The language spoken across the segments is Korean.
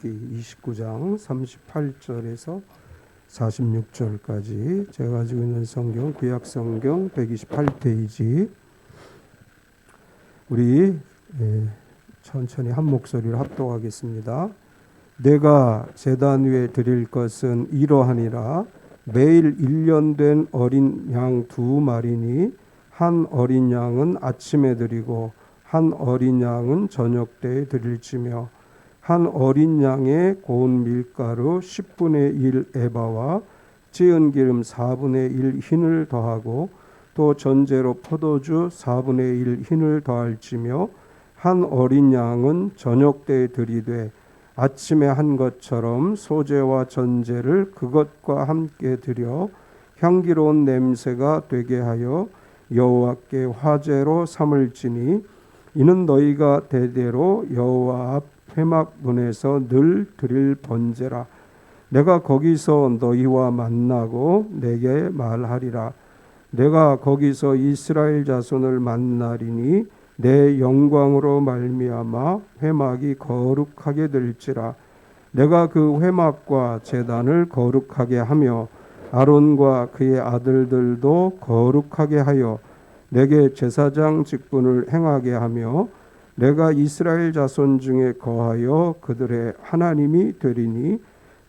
창세기 29장 38절에서 46절까지 제가 가지고 있는 성경 구약 성경 128페이지 우리 천천히 한 목소리로 합독하겠습니다. 내가 제단 위에 드릴 것은 이러하니라. 매일 1년 된 어린 양 2마리니 한 어린 양은 아침에 드리고 한 어린 양은 저녁 때에 드릴지며 한 어린 양의 고운 밀가루 10분의 1 에바와 찌은 기름 4분의 1 흰을 더하고 또 전제로 포도주 4분의 1 흰을 더할지며 한 어린 양은 저녁 때에 드리되 아침에 한 것처럼 소제와 전제를 그것과 함께 드려 향기로운 냄새가 되게 하여 여호와께 화제로 삼을지니 이는 너희가 대대로 여호와 앞 회막 문에서 늘 드릴 번제라. 내가 거기서 너희와 만나고 내게 말하리라. 내가 거기서 이스라엘 자손을 만나리니 내 영광으로 말미암아 회막이 거룩하게 될지라. 내가 그 회막과 제단을 거룩하게 하며 아론과 그의 아들들도 거룩하게 하여 내게 제사장 직분을 행하게 하며 내가 이스라엘 자손 중에 거하여 그들의 하나님이 되리니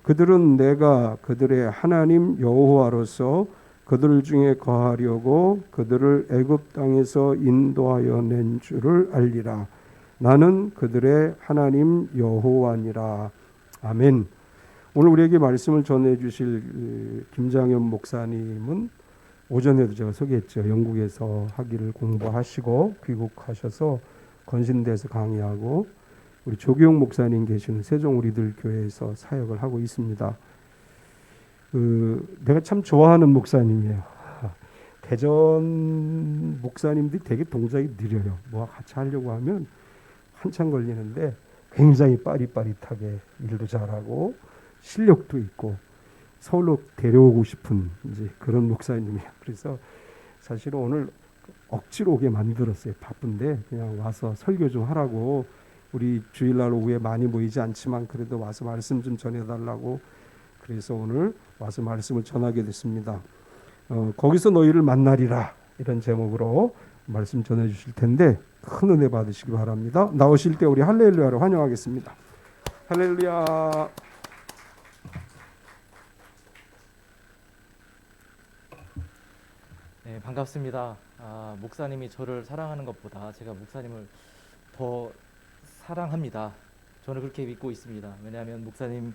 그들은 내가 그들의 하나님 여호와로서 그들 중에 거하려고 그들을 애굽 땅에서 인도하여 낸 줄을 알리라. 나는 그들의 하나님 여호와니라. 아멘. 오늘 우리에게 말씀을 전해주실 김장현 목사님은 오전에도 제가 소개했죠. 영국에서 학위를 공부하시고 귀국하셔서 건신대에서 강의하고 우리 조기용 목사님 계시는 세종 우리들 교회에서 사역을 하고 있습니다. 내가 참 좋아하는 목사님이에요. 대전 목사님들이 되게 동작이 느려요. 뭐와 같이 하려고 하면 한참 걸리는데 굉장히 빠릿빠릿하게 일도 잘하고 실력도 있고 서울로 데려오고 싶은 이제 그런 목사님이에요. 그래서 사실 오늘 억지로 오게 만들었어요. 바쁜데 그냥 와서 설교 좀 하라고. 우리 주일날 오후에 많이 모이지 않지만 그래도 와서 말씀 좀 전해달라고. 그래서 오늘 와서 말씀을 전하게 됐습니다. 거기서 너희를 만나리라 이런 제목으로 말씀 전해주실 텐데 큰 은혜 받으시기 바랍니다. 나오실 때 우리 할렐루야로 환영하겠습니다. 할렐루야. 네, 반갑습니다. 목사님이 저를 사랑하는 것보다 제가 목사님을 더 사랑합니다. 저는 그렇게 믿고 있습니다. 왜냐하면 목사님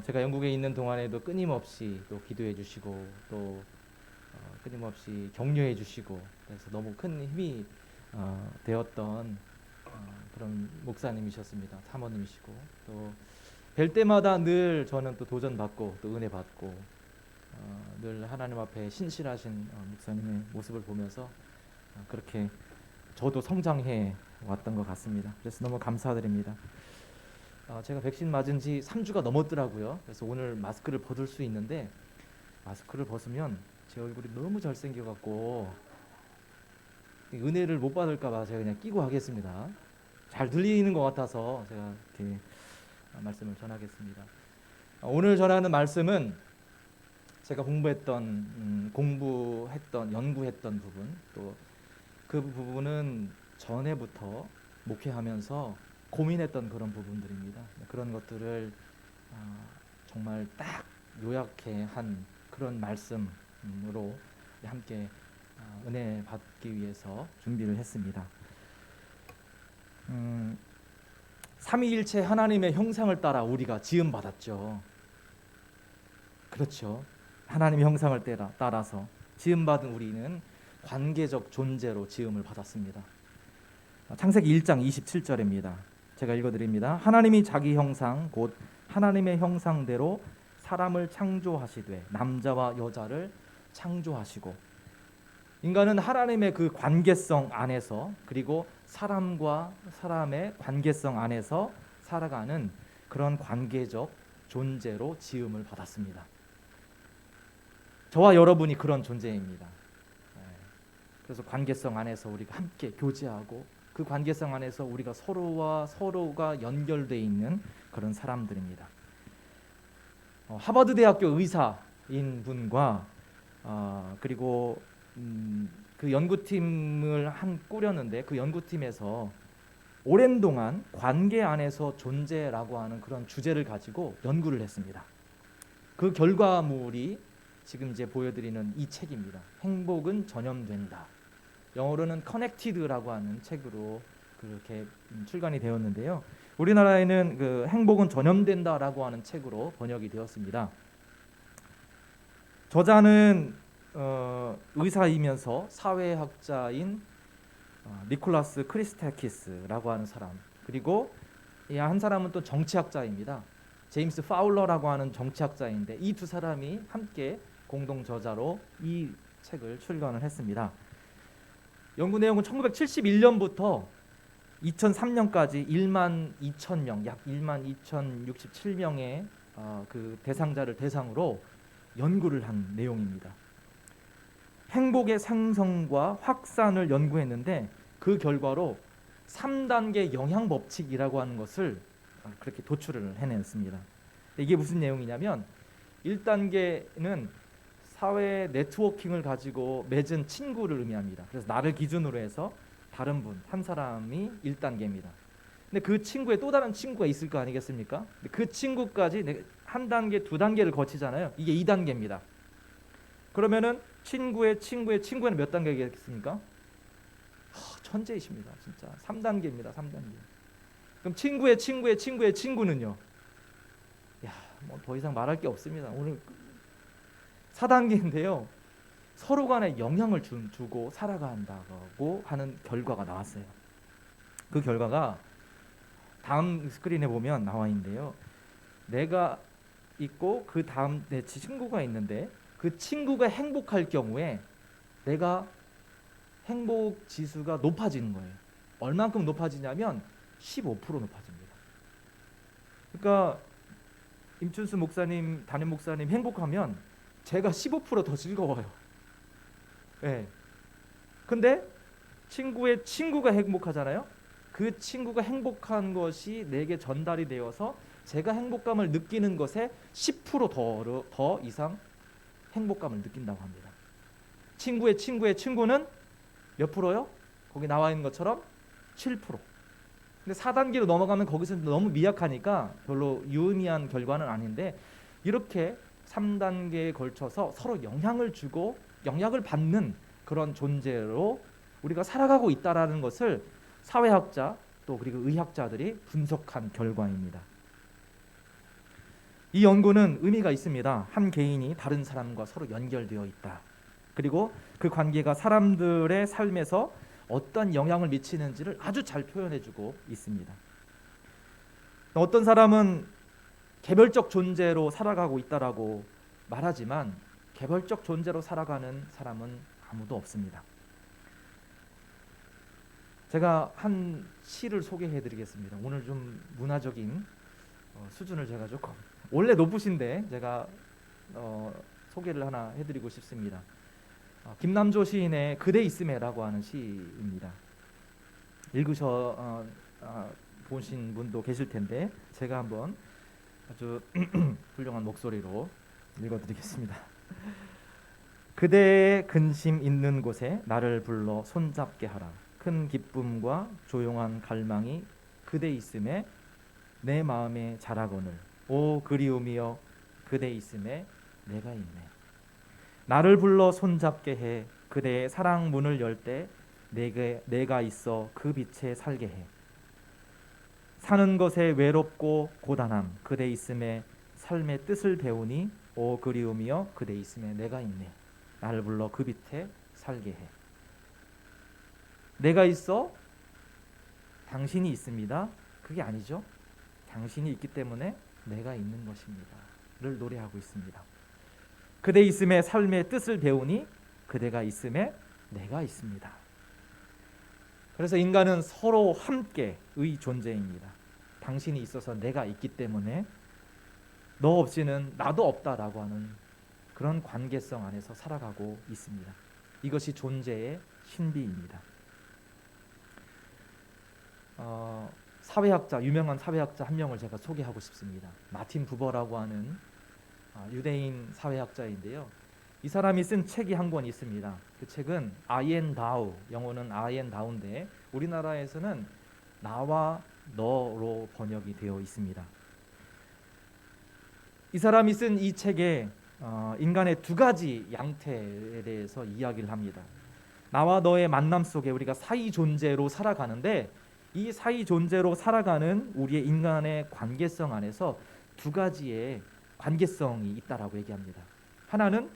제가 영국에 있는 동안에도 끊임없이 또 기도해 주시고 또 끊임없이 격려해 주시고 그래서 너무 큰 힘이 되었던 그런 목사님이셨습니다. 사모님이시고 또 뵐 때마다 늘 저는 또 도전받고 또 은혜 받고 늘 하나님 앞에 신실하신 목사님의 모습을 보면서 그렇게 저도 성장해 왔던 것 같습니다. 그래서 너무 감사드립니다. 제가 백신 맞은 지 3주가 넘었더라고요. 그래서 오늘 마스크를 벗을 수 있는데 마스크를 벗으면 제 얼굴이 너무 잘생겨갖고 은혜를 못 받을까봐 제가 그냥 끼고 하겠습니다. 잘 들리는 것 같아서 제가 이렇게 말씀을 전하겠습니다. 오늘 전하는 말씀은 제가 공부했던 연구했던 부분 또 그 부분은 전에부터 목회하면서 고민했던 그런 부분들입니다. 그런 것들을 정말 딱 요약해 한 그런 말씀으로 함께 은혜 받기 위해서 준비를 했습니다. 삼위일체 하나님의 형상을 따라 우리가 지음 받았죠. 그렇죠. 하나님의 형상을 따라서 지음 받은 우리는 관계적 존재로 지음을 받았습니다. 창세기 1장 27절입니다. 제가 읽어드립니다. 하나님이 자기 형상 곧 하나님의 형상대로 사람을 창조하시되 남자와 여자를 창조하시고 인간은 하나님의 그 관계성 안에서 그리고 사람과 사람의 관계성 안에서 살아가는 그런 관계적 존재로 지음을 받았습니다. 저와 여러분이 그런 존재입니다. 그래서 관계성 안에서 우리가 함께 교제하고 그 관계성 안에서 우리가 서로와 서로가 연결되어 있는 그런 사람들입니다. 하버드 대학교 의사인 분과 그리고 그 연구팀을 꾸렸는데 그 연구팀에서 오랜 동안 관계 안에서 존재라고 하는 그런 주제를 가지고 연구를 했습니다. 그 결과물이 지금 이제 보여드리는 이 책입니다. 행복은 전염된다. 영어로는 Connected라고 하는 책으로 그렇게 출간이 되었는데요. 우리나라에는 그 행복은 전염된다라고 하는 책으로 번역이 되었습니다. 저자는 의사이면서 사회학자인 니콜라스 크리스테키스라고 하는 사람, 그리고 이 한 사람은 또 정치학자입니다. 제임스 파울러라고 하는 정치학자인데 이 두 사람이 함께 공동 저자로 이 책을 출간을 했습니다. 연구 내용은 1971년부터 2003년까지 1만 2천 약 1만 2,067명의 그 대상자를 대상으로 연구를 한 내용입니다. 행복의 생성과 확산을 연구했는데 그 결과로 3단계 영향 법칙이라고 하는 것을 그렇게 도출을 해냈습니다. 이게 무슨 내용이냐면 1단계는 사회 네트워킹을 가지고 맺은 친구를 의미합니다. 그래서 나를 기준으로 해서 다른 분, 한 사람이 1단계입니다. 근데 그 친구에 또 다른 친구가 있을 거 아니겠습니까? 그 친구까지 한 단계, 두 단계를 거치잖아요. 이게 2단계입니다. 그러면은 친구의 친구의 친구는 몇 단계겠습니까? 천재이십니다. 진짜 3단계입니다. 3단계. 그럼 친구의 친구의 친구의 친구는요? 뭐 더 이상 말할 게 없습니다. 오늘 4단계인데요. 서로 간에 영향을 주고 살아간다고 하는 결과가 나왔어요. 그 결과가 다음 스크린에 보면 나와 있는데요. 내가 있고 그 다음 내 친구가 있는데 그 친구가 행복할 경우에 내가 행복 지수가 높아지는 거예요. 얼만큼 높아지냐면 15% 높아집니다. 그러니까 임춘수 목사님, 담임 목사님 행복하면 제가 15%더 즐거워요. 네. 근데 친구의 친구가 행복하잖아요. 그 친구가 행복한 것이 내게 전달이 되어서 제가 행복감을 느끼는 것에 10% 더 이상 행복감을 느낀다고 합니다. 친구의 친구의 친구는 몇 프로요? 거기 나와 있는 것처럼 7%. 근데 4단계로 넘어가면 거기서 너무 미약하니까 별로 유의미한 결과는 아닌데 이렇게 3단계에 걸쳐서 서로 영향을 주고 영향을 받는 그런 존재로 우리가 살아가고 있다라는 것을 사회학자 또 그리고 의학자들이 분석한 결과입니다. 이 연구는 의미가 있습니다. 한 개인이 다른 사람과 서로 연결되어 있다. 그리고 그 관계가 사람들의 삶에서 어떤 영향을 미치는지를 아주 잘 표현해주고 있습니다. 어떤 사람은 개별적 존재로 살아가고 있다라고 말하지만 개별적 존재로 살아가는 사람은 아무도 없습니다. 제가 한 시를 소개해드리겠습니다. 오늘 좀 문화적인 수준을 제가 조금 원래 높으신데 제가 소개를 하나 해드리고 싶습니다. 김남조 시인의 그대 있음에라고 하는 시입니다. 읽으셔 보신 분도 계실 텐데 제가 한번 아주 훌륭한 목소리로 읽어드리겠습니다. 그대의 근심 있는 곳에 나를 불러 손잡게 하라. 큰 기쁨과 조용한 갈망이 그대 있음에 내 마음에 자라거늘. 오 그리움이여 그대 있음에 내가 있네. 나를 불러 손잡게 해 그대의 사랑 문을 열 때 내가 있어 그 빛에 살게 해. 사는 것에 외롭고 고단함 그대 있음에 삶의 뜻을 배우니 오 그리움이여 그대 있음에 내가 있네. 나를 불러 그 빛에 살게 해. 내가 있어 당신이 있습니다. 그게 아니죠. 당신이 있기 때문에 내가 있는 것입니다. 를 노래하고 있습니다. 그대 있음에 삶의 뜻을 배우니 그대가 있음에 내가 있습니다. 그래서 인간은 서로 함께의 존재입니다. 당신이 있어서 내가 있기 때문에 너 없이는 나도 없다라고 하는 그런 관계성 안에서 살아가고 있습니다. 이것이 존재의 신비입니다. 사회학자, 유명한 사회학자 한 명을 제가 소개하고 싶습니다. 마틴 부버라고 하는 유대인 사회학자인데요. 이 사람이 쓴 책이 한 권 있습니다. 그 책은 I and Thou, 영어는 I and Thou인데 우리나라에서는 나와 너로 번역이 되어 있습니다. 이 사람이 쓴 이 책에 인간의 두 가지 양태에 대해서 이야기를 합니다. 나와 너의 만남 속에 우리가 사이 존재로 살아가는데 이 사이 존재로 살아가는 우리의 인간의 관계성 안에서 두 가지의 관계성이 있다라고 얘기합니다. 하나는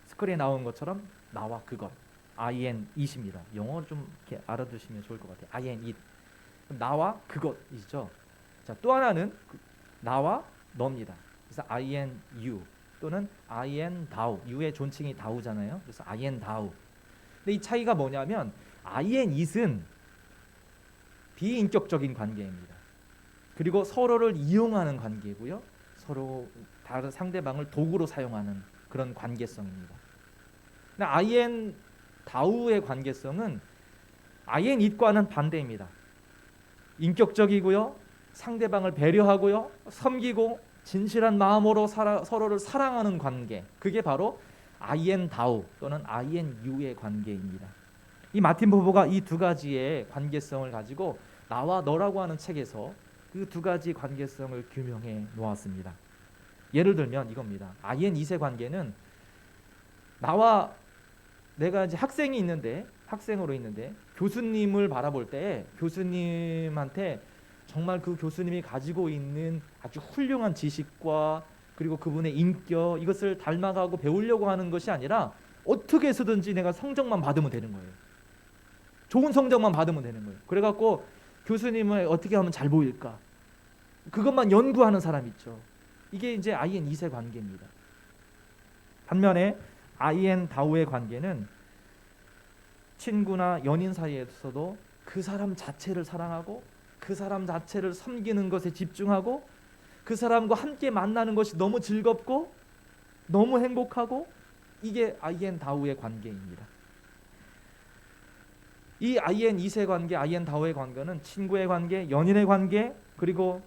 스크린에 나온 것처럼 나와 그것, I and it입니다. 영어를 좀 이렇게 알아두시면 좋을 것 같아요. I and it. 나와 그것이죠. 자, 또 하나는 나와 너입니다. 그래서 I and you 또는 I and thou. you의 존칭이 thou잖아요. 그래서 I and thou. 근데 이 차이가 뭐냐면 I and it은 비인격적인 관계입니다. 그리고 서로를 이용하는 관계고요. 서로 다른 상대방을 도구로 사용하는 그런 관계성입니다. 근데 I and thou의 관계성은 I and it과는 반대입니다. 인격적이고요. 상대방을 배려하고요. 섬기고 진실한 마음으로 서로를 사랑하는 관계. 그게 바로 I and thou 또는 I and you의 관계입니다. 이 마틴 부버가 이 두 가지의 관계성을 가지고 나와 너라고 하는 책에서 그 두 가지 관계성을 규명해 놓았습니다. 예를 들면 이겁니다. I and it의 관계는 나와 내가 이제 학생으로 있는데 교수님을 바라볼 때 교수님한테 정말 그 교수님이 가지고 있는 아주 훌륭한 지식과 그리고 그분의 인격 이것을 닮아가고 배우려고 하는 것이 아니라 어떻게 해서든지 내가 성적만 받으면 되는 거예요. 좋은 성적만 받으면 되는 거예요. 그래갖고 교수님을 어떻게 하면 잘 보일까? 그것만 연구하는 사람 있죠. 이게 이제 I and it의 관계입니다. 반면에 I and thou의 관계는 친구나 연인 사이에서도 그 사람 자체를 사랑하고 그 사람 자체를 섬기는 것에 집중하고 그 사람과 함께 만나는 것이 너무 즐겁고 너무 행복하고 이게 I and thou의 관계입니다. 이 I and it의 관계, I and thou의 관계는 친구의 관계, 연인의 관계 그리고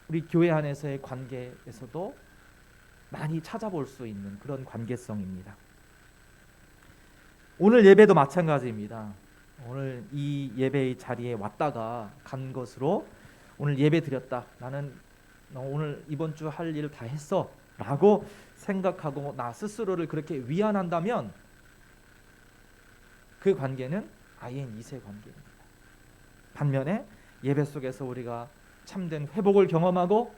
우리 교회 안에서의 관계에서도 많이 찾아볼 수 있는 그런 관계성입니다. 오늘 예배도 마찬가지입니다. 오늘 이 예배의 자리에 왔다가 간 것으로 오늘 예배 드렸다. 나는 오늘 이번 주 할 일을 다 했어 라고 생각하고 나 스스로를 그렇게 위안한다면 그 관계는 I and it의 관계입니다. 반면에 예배 속에서 우리가 참된 회복을 경험하고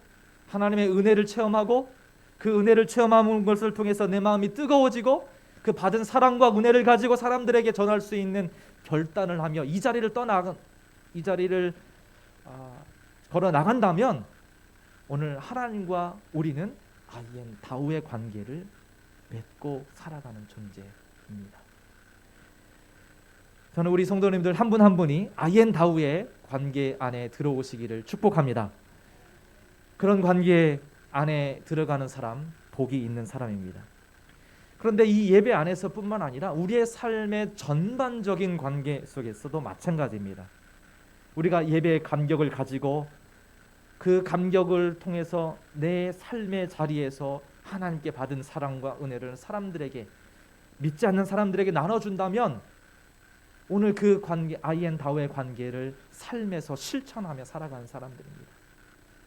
하나님의 은혜를 체험하고 그 은혜를 체험하는 것을 통해서 내 마음이 뜨거워지고 그 받은 사랑과 은혜를 가지고 사람들에게 전할 수 있는 결단을 하며 이 자리를 걸어 나간다면 오늘 하나님과 우리는 I and thou의 관계를 맺고 살아가는 존재입니다. 저는 우리 성도님들 한 분 한 분이 I and thou의 관계 안에 들어오시기를 축복합니다. 그런 관계 안에 들어가는 사람 복이 있는 사람입니다. 그런데 이 예배 안에서뿐만 아니라 우리의 삶의 전반적인 관계 속에서도 마찬가지입니다. 우리가 예배의 감격을 가지고 그 감격을 통해서 내 삶의 자리에서 하나님께 받은 사랑과 은혜를 사람들에게 믿지 않는 사람들에게 나눠준다면 오늘 그 관계 I and thou의 관계를 삶에서 실천하며 살아가는 사람들입니다.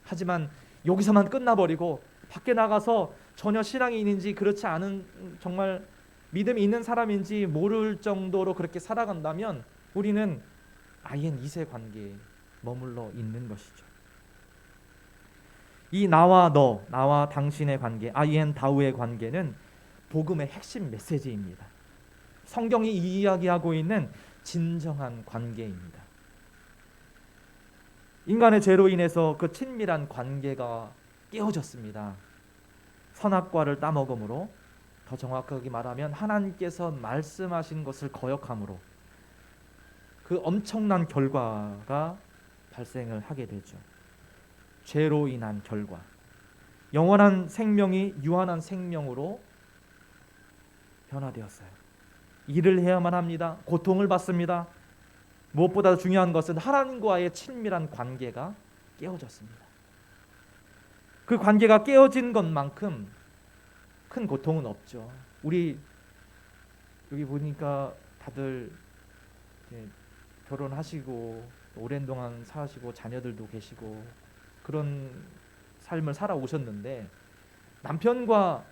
하지만 여기서만 끝나버리고 밖에 나가서 전혀 신앙이 있는지 그렇지 않은 정말 믿음이 있는 사람인지 모를 정도로 그렇게 살아간다면 우리는 I and it의 관계에 머물러 있는 것이죠. 이 나와 너, 나와 당신의 관계, I and thou의 관계는 복음의 핵심 메시지입니다. 성경이 이야기하고 있는 진정한 관계입니다. 인간의 죄로 인해서 그 친밀한 관계가 깨어졌습니다. 선악과를 따먹음으로, 더 정확하게 말하면 하나님께서 말씀하신 것을 거역함으로 그 엄청난 결과가 발생을 하게 되죠. 죄로 인한 결과, 영원한 생명이 유한한 생명으로 변화되었어요. 일을 해야만 합니다. 고통을 받습니다. 무엇보다 중요한 것은 하나님과의 친밀한 관계가 깨어졌습니다. 그 관계가 깨어진 것만큼 큰 고통은 없죠. 우리 여기 보니까 다들 결혼하시고 오랜 동안 사시고 자녀들도 계시고 그런 삶을 살아오셨는데, 남편과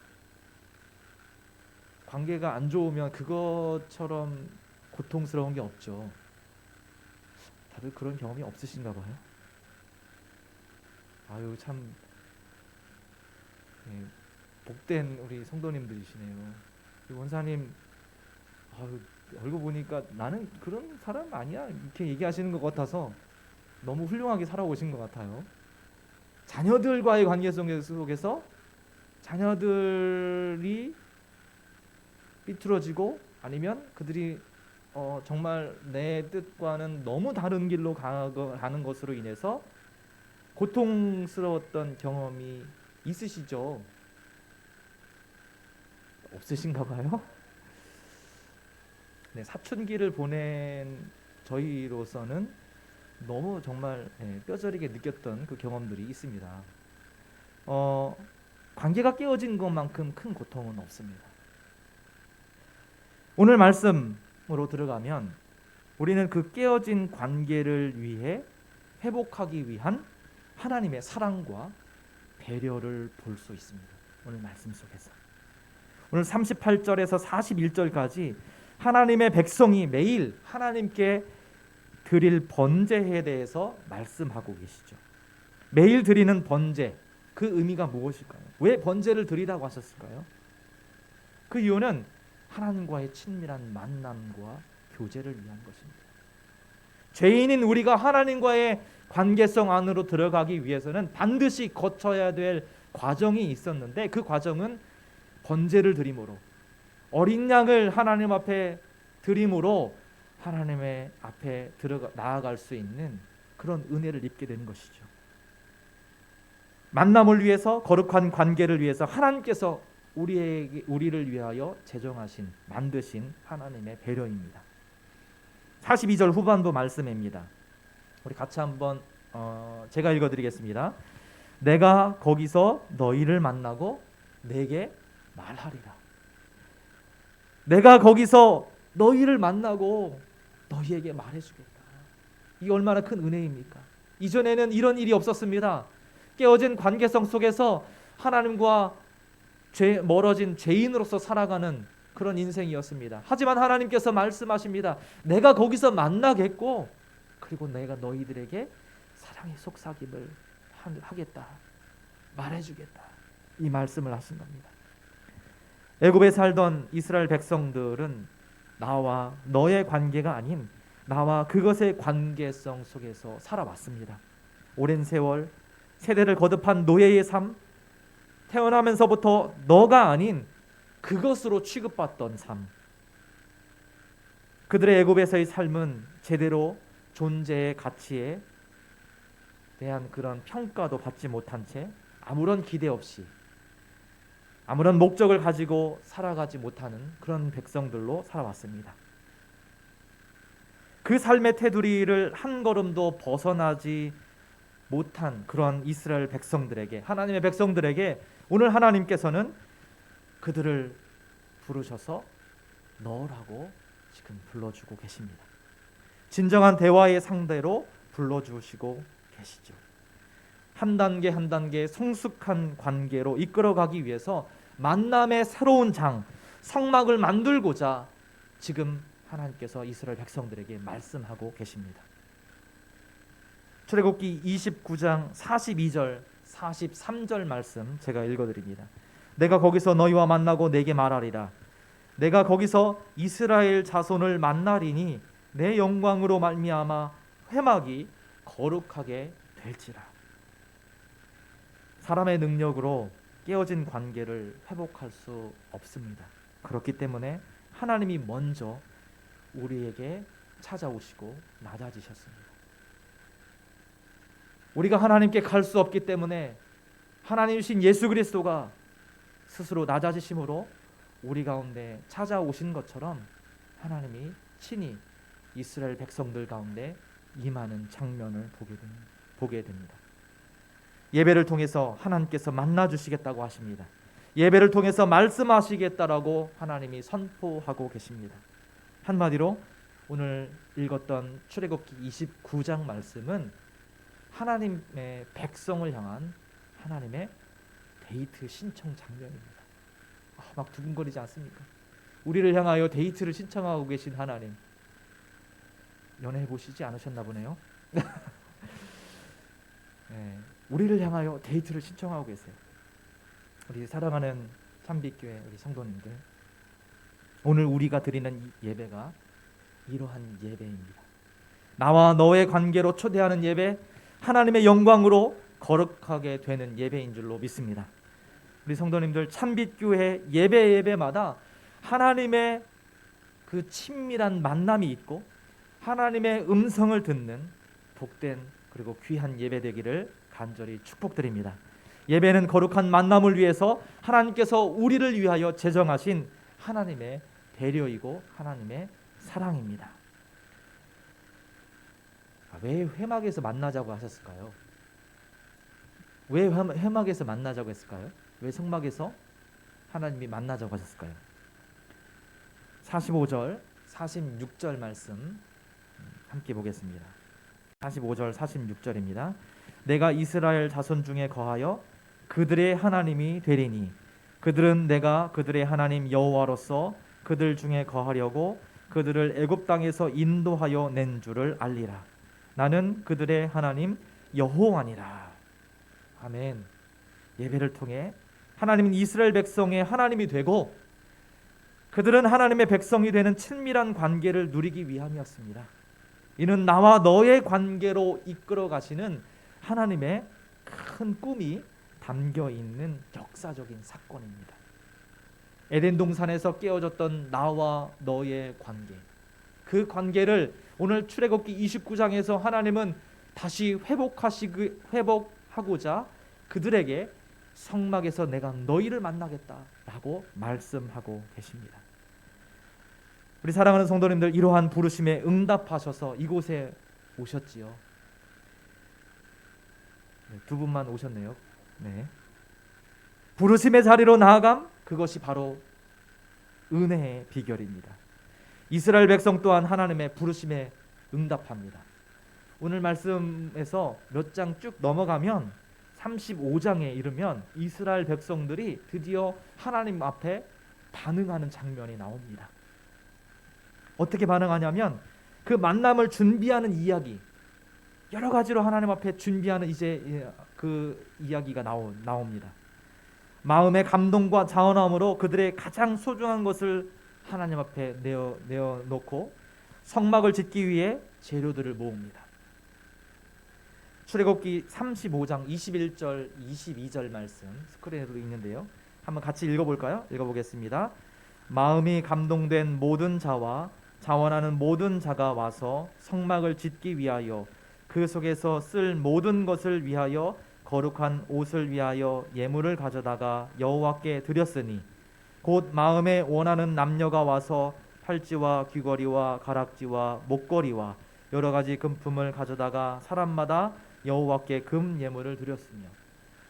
관계가 안 좋으면 그것처럼 고통스러운 게 없죠. 다들 그런 경험이 없으신가 봐요. 아유, 참 복된 우리 성도님들이시네요. 원사님, 아유, 얼굴 보니까 나는 그런 사람 아니야 이렇게 얘기하시는 것 같아서 너무 훌륭하게 살아오신 것 같아요. 자녀들과의 관계 속에서 자녀들이 삐뚤어지고 아니면 그들이 정말 내 뜻과는 너무 다른 길로 가는 것으로 인해서 고통스러웠던 경험이 있으시죠? 없으신가 봐요? 네, 사춘기를 보낸 저희로서는 너무 정말 뼈저리게 느꼈던 그 경험들이 있습니다. 관계가 깨어진 것만큼 큰 고통은 없습니다. 오늘 말씀으로 들어가면 우리는 그 깨어진 관계를 위해 회복하기 위한 하나님의 사랑과 배려를 볼 수 있습니다. 오늘 말씀 속에서 오늘 38절에서 41절까지 하나님의 백성이 매일 하나님께 드릴 번제에 대해서 말씀하고 계시죠. 매일 드리는 번제, 그 의미가 무엇일까요? 왜 번제를 드리라고 하셨을까요? 그 이유는 하나님과의 친밀한 만남과 교제를 위한 것입니다. 죄인인 우리가 하나님과의 관계성 안으로 들어가기 위해서는 반드시 거쳐야 될 과정이 있었는데, 그 과정은 번제를 드림으로, 어린 양을 하나님 앞에 드림으로 하나님의 앞에 나아갈 수 있는 그런 은혜를 입게 되는 것이죠. 만남을 위해서, 거룩한 관계를 위해서 하나님께서 우리를 위하여 제정하신, 만드신 하나님의 배려입니다. 42절 후반부 말씀입니다. 우리 같이 한번 제가 읽어드리겠습니다. 내가 거기서 너희를 만나고 내게 말하리라. 내가 거기서 너희를 만나고 너희에게 말해주겠다. 이게 얼마나 큰 은혜입니까? 이전에는 이런 일이 없었습니다. 깨어진 관계성 속에서 하나님과 멀어진 죄인으로서 살아가는 그런 인생이었습니다. 하지만 하나님께서 말씀하십니다. 내가 거기서 만나겠고, 그리고 내가 너희들에게 사랑의 속삭임을 하겠다, 말해주겠다, 이 말씀을 하신 겁니다. 애굽에 살던 이스라엘 백성들은 나와 너의 관계가 아닌 나와 그것의 관계성 속에서 살아왔습니다. 오랜 세월 세대를 거듭한 노예의 삶, 태어나면서부터 너가 아닌 그것으로 취급받던 삶, 그들의 애굽에서의 삶은 제대로 존재의 가치에 대한 그런 평가도 받지 못한 채 아무런 기대 없이 아무런 목적을 가지고 살아가지 못하는 그런 백성들로 살아왔습니다. 그 삶의 테두리를 한 걸음도 벗어나지 못한 그런 이스라엘 백성들에게, 하나님의 백성들에게 오늘 하나님께서는 그들을 부르셔서 너라고 지금 불러주고 계십니다. 진정한 대화의 상대로 불러주시고 계시죠. 한 단계 한 단계 성숙한 관계로 이끌어가기 위해서 만남의 새로운 장, 성막을 만들고자 지금 하나님께서 이스라엘 백성들에게 말씀하고 계십니다. 출애굽기 29장 42절 43절 말씀 제가 읽어드립니다. 내가 거기서 너희와 만나고 내게 말하리라. 내가 거기서 이스라엘 자손을 만나리니 내 영광으로 말미암아 회막이 거룩하게 될지라. 사람의 능력으로 깨어진 관계를 회복할 수 없습니다. 그렇기 때문에 하나님이 먼저 우리에게 찾아오시고 낮아지셨습니다. 우리가 하나님께 갈 수 없기 때문에 하나님이신 예수 그리스도가 스스로 낮아지심으로 우리 가운데 찾아오신 것처럼 하나님이 친히 이스라엘 백성들 가운데 임하는 장면을 보게 됩니다. 예배를 통해서 하나님께서 만나 주시겠다고 하십니다. 예배를 통해서 말씀하시겠다라고 하나님이 선포하고 계십니다. 한마디로 오늘 읽었던 출애굽기 29장 말씀은 하나님의 백성을 향한 하나님의 데이트 신청 장면입니다. 막 두근거리지 않습니까? 우리를 향하여 데이트를 신청하고 계신 하나님, 연애해 보시지 않으셨나 보네요. 네, 우리를 향하여 데이트를 신청하고 계세요. 우리 사랑하는 참빛교회 우리 성도님들, 오늘 우리가 드리는 예배가 이러한 예배입니다. 나와 너의 관계로 초대하는 예배, 하나님의 영광으로 거룩하게 되는 예배인 줄로 믿습니다. 우리 성도님들, 참빛교회 예배마다 하나님의 그 친밀한 만남이 있고 하나님의 음성을 듣는 복된 그리고 귀한 예배 되기를 간절히 축복드립니다. 예배는 거룩한 만남을 위해서 하나님께서 우리를 위하여 제정하신 하나님의 배려이고 하나님의 사랑입니다. 왜 회막에서 만나자고 하셨을까요? 왜 회막에서 만나자고 했을까요? 왜 성막에서 하나님이 만나자고 하셨을까요? 45절, 46절 말씀 함께 보겠습니다. 45절, 46절입니다. 내가 이스라엘 자손 중에 거하여 그들의 하나님이 되리니 그들은 내가 그들의 하나님 여호와로서 그들 중에 거하려고 그들을 애굽 땅에서 인도하여 낸 줄을 알리라. 나는 그들의 하나님 여호와니라. 아멘. 예배를 통해 하나님은 이스라엘 백성의 하나님이 되고 그들은 하나님의 백성이 되는 친밀한 관계를 누리기 위함이었습니다. 이는 나와 너의 관계로 이끌어 가시는 하나님의 큰 꿈이 담겨 있는 역사적인 사건입니다. 에덴 동산에서 깨어졌던 나와 너의 관계, 그 관계를 오늘 출애굽기 29장에서 하나님은 다시 회복하고자 그들에게 성막에서 내가 너희를 만나겠다라고 말씀하고 계십니다. 우리 사랑하는 성도님들, 이러한 부르심에 응답하셔서 이곳에 오셨지요. 두 분만 오셨네요. 네. 부르심의 자리로 나아감, 그것이 바로 은혜의 비결입니다. 이스라엘 백성 또한 하나님의 부르심에 응답합니다. 오늘 말씀에서 몇 장 쭉 넘어가면 35장에 이르면 이스라엘 백성들이 드디어 하나님 앞에 반응하는 장면이 나옵니다. 어떻게 반응하냐면 그 만남을 준비하는 이야기, 여러 가지로 하나님 앞에 준비하는 이제 그 이야기가 나옵니다. 마음의 감동과 자원함으로 그들의 가장 소중한 것을 하나님 앞에 내어놓고 성막을 짓기 위해 재료들을 모읍니다. 출애굽기 35장 21절 22절 말씀 스크린에도 있는데요. 한번 같이 읽어볼까요? 읽어보겠습니다. 마음이 감동된 모든 자와 자원하는 모든 자가 와서 성막을 짓기 위하여 그 속에서 쓸 모든 것을 위하여 거룩한 옷을 위하여 예물을 가져다가 여호와께 드렸으니 곧 마음에 원하는 남녀가 와서 팔찌와 귀걸이와 가락지와 목걸이와 여러 가지 금품을 가져다가 사람마다 여호와께 금 예물을 드렸으며,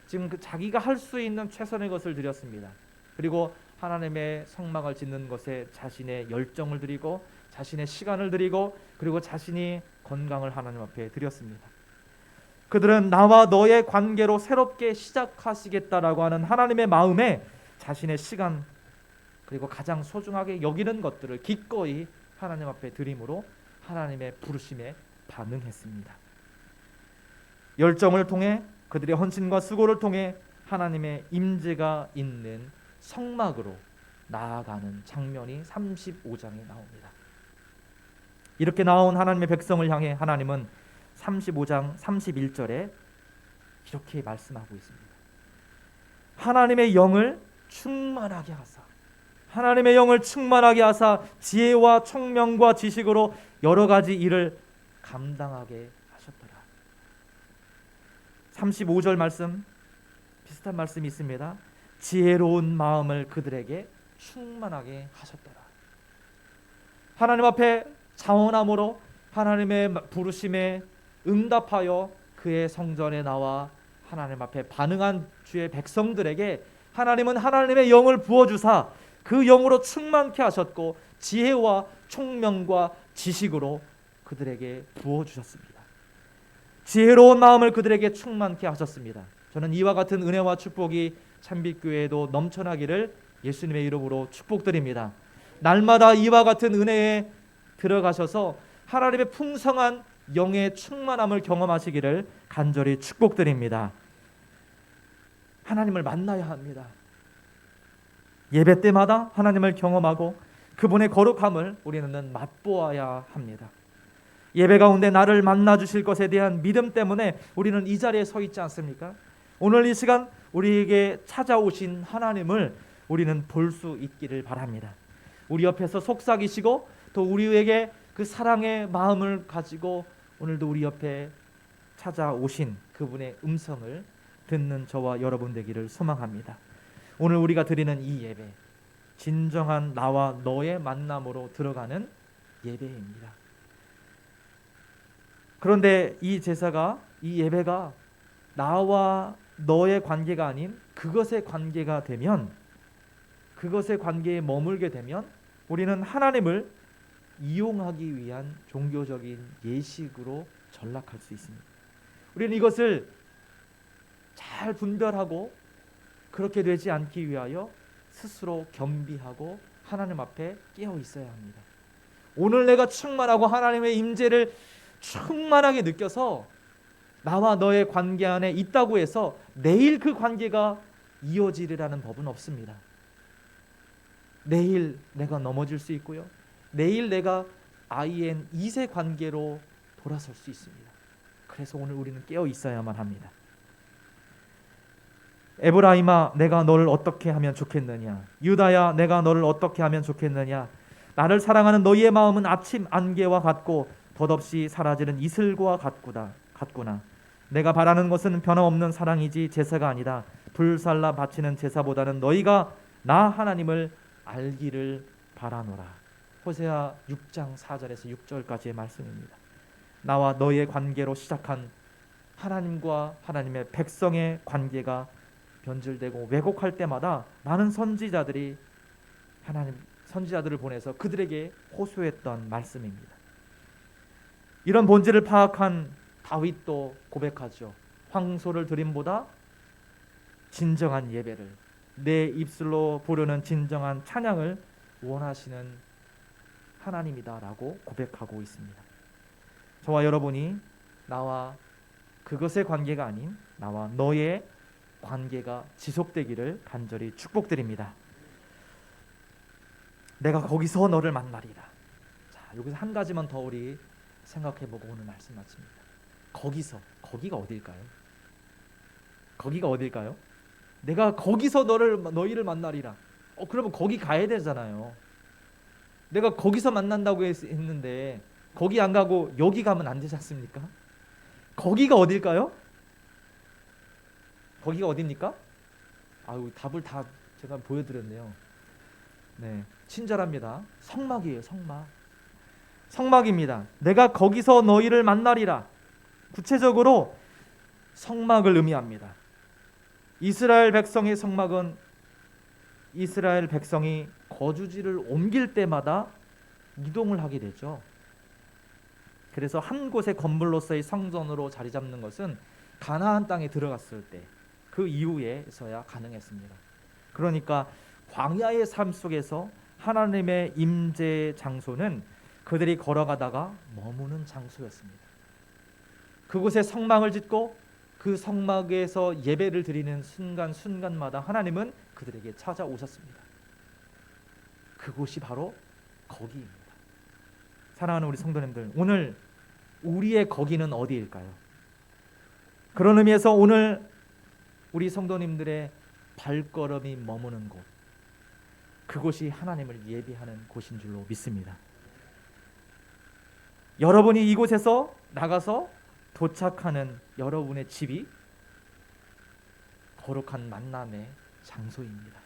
지금 그 자기가 할 수 있는 최선의 것을 드렸습니다. 그리고 하나님의 성막을 짓는 것에 자신의 열정을 드리고 자신의 시간을 드리고 그리고 자신이 건강을 하나님 앞에 드렸습니다. 그들은 나와 너의 관계로 새롭게 시작하시겠다라고 하는 하나님의 마음에 자신의 시간 그리고 가장 소중하게 여기는 것들을 기꺼이 하나님 앞에 드림으로 하나님의 부르심에 반응했습니다. 열정을 통해 그들의 헌신과 수고를 통해 하나님의 임재가 있는 성막으로 나아가는 장면이 35장에 나옵니다. 이렇게 나온 하나님의 백성을 향해 하나님은 35장 31절에 이렇게 말씀하고 있습니다. 하나님의 영을 충만하게 하사, 하나님의 영을 충만하게 하사 지혜와 총명과 지식으로 여러 가지 일을 감당하게 하셨더라. 35절 말씀 비슷한 말씀이 있습니다. 지혜로운 마음을 그들에게 충만하게 하셨더라. 하나님 앞에 자원함으로 하나님의 부르심에 응답하여 그의 성전에 나와 하나님 앞에 반응한 주의 백성들에게 하나님은 하나님의 영을 부어주사 그 영으로 충만케 하셨고 지혜와 총명과 지식으로 그들에게 부어주셨습니다. 지혜로운 마음을 그들에게 충만케 하셨습니다. 저는 이와 같은 은혜와 축복이 참빛교회에도 넘쳐나기를 예수님의 이름으로 축복드립니다. 날마다 이와 같은 은혜에 들어가셔서 하나님의 풍성한 영의 충만함을 경험하시기를 간절히 축복드립니다. 하나님을 만나야 합니다. 예배 때마다 하나님을 경험하고 그분의 거룩함을 우리는 맛보아야 합니다. 예배 가운데 나를 만나 주실 것에 대한 믿음 때문에 우리는 이 자리에 서 있지 않습니까? 오늘 이 시간 우리에게 찾아오신 하나님을 우리는 볼 수 있기를 바랍니다. 우리 옆에서 속삭이시고 또 우리에게 그 사랑의 마음을 가지고 오늘도 우리 옆에 찾아오신 그분의 음성을 듣는 저와 여러분 되기를 소망합니다. 오늘 우리가 드리는 이 예배, 진정한 나와 너의 만남으로 들어가는 예배입니다. 그런데 이 제사가, 이 예배가 나와 너의 관계가 아닌 그것의 관계가 되면, 그것의 관계에 머물게 되면 우리는 하나님을 이용하기 위한 종교적인 예식으로 전락할 수 있습니다. 우리는 이것을 잘 분별하고 그렇게 되지 않기 위하여 스스로 겸비하고 하나님 앞에 깨어 있어야 합니다. 오늘 내가 충만하고 하나님의 임재를 충만하게 느껴서 나와 너의 관계 안에 있다고 해서 내일 그 관계가 이어지리라는 법은 없습니다. 내일 내가 넘어질 수 있고요. 내일 내가 IN 2세 관계로 돌아설 수 있습니다. 그래서 오늘 우리는 깨어 있어야만 합니다. 에브라임아, 내가 너를 어떻게 하면 좋겠느냐? 유다야, 내가 너를 어떻게 하면 좋겠느냐? 나를 사랑하는 너희의 마음은 아침 안개와 같고 덧없이 사라지는 이슬과 같구나. 내가 바라는 것은 변함없는 사랑이지 제사가 아니다. 불살라 바치는 제사보다는 너희가 나 하나님을 알기를 바라노라. 호세아 6장 4절에서 6절까지의 말씀입니다. 나와 너의 관계로 시작한 하나님과 하나님의 백성의 관계가 변질되고 왜곡할 때마다 많은 선지자들이 하나님 선지자들을 보내서 그들에게 호소했던 말씀입니다. 이런 본질을 파악한 다윗도 고백하죠. 황소를 드림보다 진정한 예배를, 내 입술로 부르는 진정한 찬양을 원하시는 하나님이다라고 고백하고 있습니다. 저와 여러분이 나와 그것의 관계가 아닌 나와 너의 관계가 지속되기를 간절히 축복드립니다. 내가 거기서 너를 만나리라. 자, 여기서 한 가지만 더 우리 생각해보고 오늘 말씀 마칩니다. 거기가 어딜까요? 거기가 어딜까요? 내가 거기서 너희를 만나리라. 그러면 거기 가야 되잖아요. 내가 거기서 만난다고 했는데 거기 안 가고 여기 가면 안 되지 않습니까? 거기가 어딜까요? 거기가 어딥니까? 답을 다 제가 보여드렸네요. 네, 친절합니다. 성막이에요. 성막입니다. 내가 거기서 너희를 만나리라. 구체적으로 성막을 의미합니다. 이스라엘 백성의 성막은 이스라엘 백성이 거주지를 옮길 때마다 이동을 하게 되죠. 그래서 한 곳의 건물로서의 성전으로 자리 잡는 것은 가나안 땅에 들어갔을 때 그 이후에서야 가능했습니다. 그러니까 광야의 삶 속에서 하나님의 임재 장소는 그들이 걸어가다가 머무는 장소였습니다. 그곳에 성막을 짓고 그 성막에서 예배를 드리는 순간순간마다 하나님은 그들에게 찾아오셨습니다. 그곳이 바로 거기입니다. 사랑하는 우리 성도님들, 오늘 우리의 거기는 어디일까요? 그런 의미에서 오늘 우리 성도님들의 발걸음이 머무는 곳, 그곳이 하나님을 예배하는 곳인 줄로 믿습니다. 여러분이 이곳에서 나가서 도착하는 여러분의 집이 거룩한 만남의 장소입니다.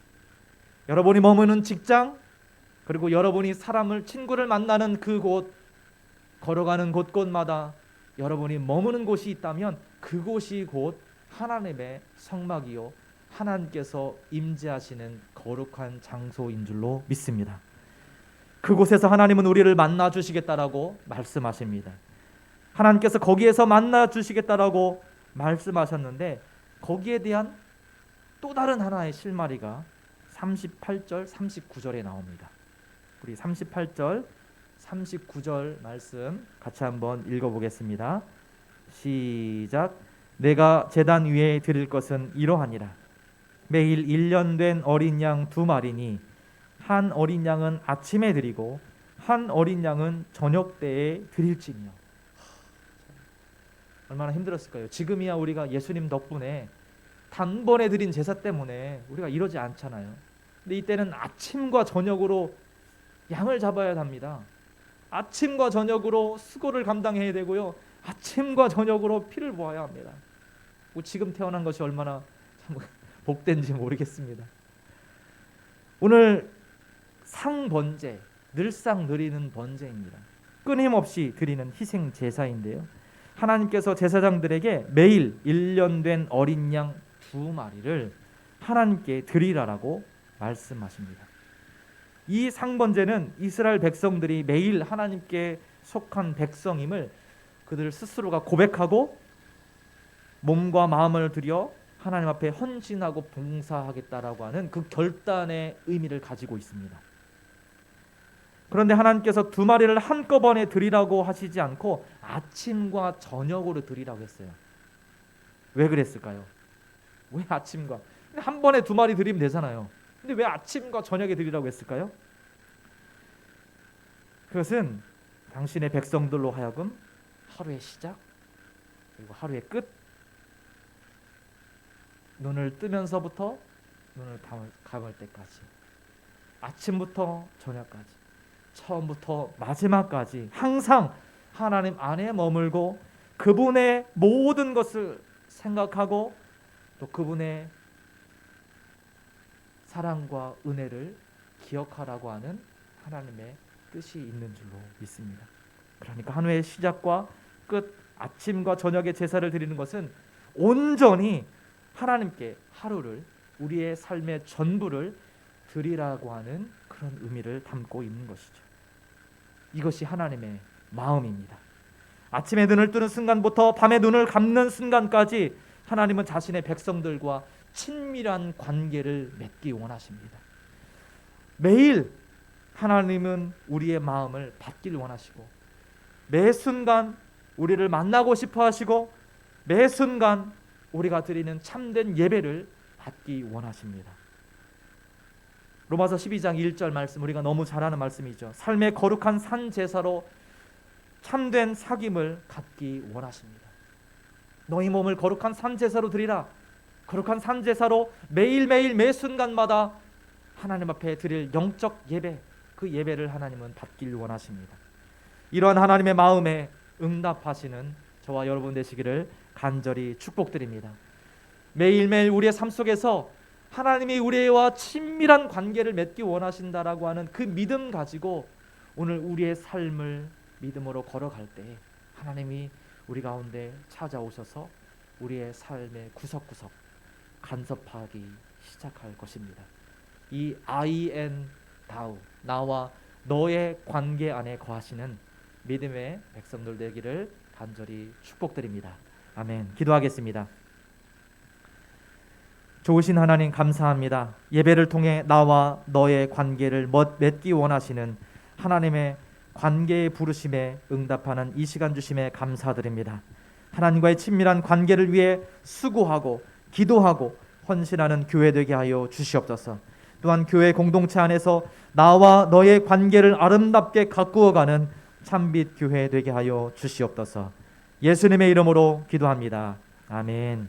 여러분이 머무는 직장, 그리고 여러분이 친구를 만나는 그곳, 걸어가는 곳곳마다 여러분이 머무는 곳이 있다면 그곳이 곧 하나님의 성막이요 하나님께서 임재하시는 거룩한 장소인 줄로 믿습니다. 그곳에서 하나님은 우리를 만나 주시겠다라고 말씀하십니다. 하나님께서 거기에서 만나 주시겠다라고 말씀하셨는데 거기에 대한 또 다른 하나의 실마리가 38절 39절에 나옵니다. 우리 38절 39절 말씀 같이 한번 읽어보겠습니다. 시작. 내가 제단 위에 드릴 것은 이러하니라. 매일 1년 된 어린 양 2마리니 한 어린 양은 아침에 드리고 한 어린 양은 저녁 때에 드릴지니요. 얼마나 힘들었을까요? 지금이야 우리가 예수님 덕분에 단번에 드린 제사 때문에 우리가 이러지 않잖아요. 근데 이때는 아침과 저녁으로 양을 잡아야 합니다. 아침과 저녁으로 수고를 감당해야 되고요. 아침과 저녁으로 피를 보아야 합니다. 지금 태어난 것이 얼마나 참 복된지 모르겠습니다. 오늘 상번제, 늘상 드리는 번제입니다. 끊임없이 드리는 희생 제사인데요. 하나님께서 제사장들에게 매일 1년 된 어린 양 2마리를 하나님께 드리라라고 말씀하십니다. 이 상번제는 이스라엘 백성들이 매일 하나님께 속한 백성임을 그들 스스로가 고백하고 몸과 마음을 들여 하나님 앞에 헌신하고 봉사하겠다라고 하는 그 결단의 의미를 가지고 있습니다. 그런데 하나님께서 2마리를 한꺼번에 드리라고 하시지 않고 아침과 저녁으로 드리라고 했어요. 왜 그랬을까요? 왜 아침과? 한 번에 2마리 드리면 되잖아요. 근데 왜 아침과 저녁에 드리라고 했을까요? 그것은 당신의 백성들로 하여금 하루의 시작 그리고 하루의 끝, 눈을 뜨면서부터 눈을 감을 때까지, 아침부터 저녁까지, 처음부터 마지막까지 항상 하나님 안에 머물고 그분의 모든 것을 생각하고 또 그분의 사랑과 은혜를 기억하라고 하는 하나님의 뜻이 있는 줄로 믿습니다. 그러니까 한 해의 시작과 끝, 아침과 저녁에 제사를 드리는 것은 온전히 하나님께 하루를, 우리의 삶의 전부를 드리라고 하는 그런 의미를 담고 있는 것이죠. 이것이 하나님의 마음입니다. 아침에 눈을 뜨는 순간부터 밤에 눈을 감는 순간까지 하나님은 자신의 백성들과 친밀한 관계를 맺기 원하십니다. 매일 하나님은 우리의 마음을 받기를 원하시고 매 순간 우리를 만나고 싶어 하시고 매 순간 우리가 드리는 참된 예배를 받기 원하십니다. 로마서 12장 1절 말씀, 우리가 너무 잘 아는 말씀이죠. 삶의 거룩한 산 제사로 참된 사귐을 갖기 원하십니다. 너희 몸을 거룩한 산 제사로 드리라. 거룩한 산 제사로 매일매일 매 순간마다 하나님 앞에 드릴 영적 예배, 그 예배를 하나님은 받길 원하십니다. 이러한 하나님의 마음에 응답하시는 저와 여러분 되시기를 간절히 축복드립니다. 매일매일 우리의 삶 속에서 하나님이 우리와 친밀한 관계를 맺기 원하신다라고 하는 그 믿음 가지고 오늘 우리의 삶을 믿음으로 걸어갈 때 하나님이 우리 가운데 찾아오셔서 우리의 삶의 구석구석 간섭하기 시작할 것입니다. 이 I and thou, 나와 너의 관계 안에 거하시는 믿음의 백성들 되기를 간절히 축복드립니다. 아멘. 기도하겠습니다. 좋으신 하나님 감사합니다. 예배를 통해 나와 너의 관계를 맺기 원하시는 하나님의 관계의 부르심에 응답하는 이 시간 주심에 감사드립니다. 하나님과의 친밀한 관계를 위해 수고하고 기도하고 헌신하는 교회 되게 하여 주시옵소서. 또한 교회 공동체 안에서 나와 너의 관계를 아름답게 가꾸어가는 참빛 교회 되게 하여 주시옵소서. 예수님의 이름으로 기도합니다. 아멘.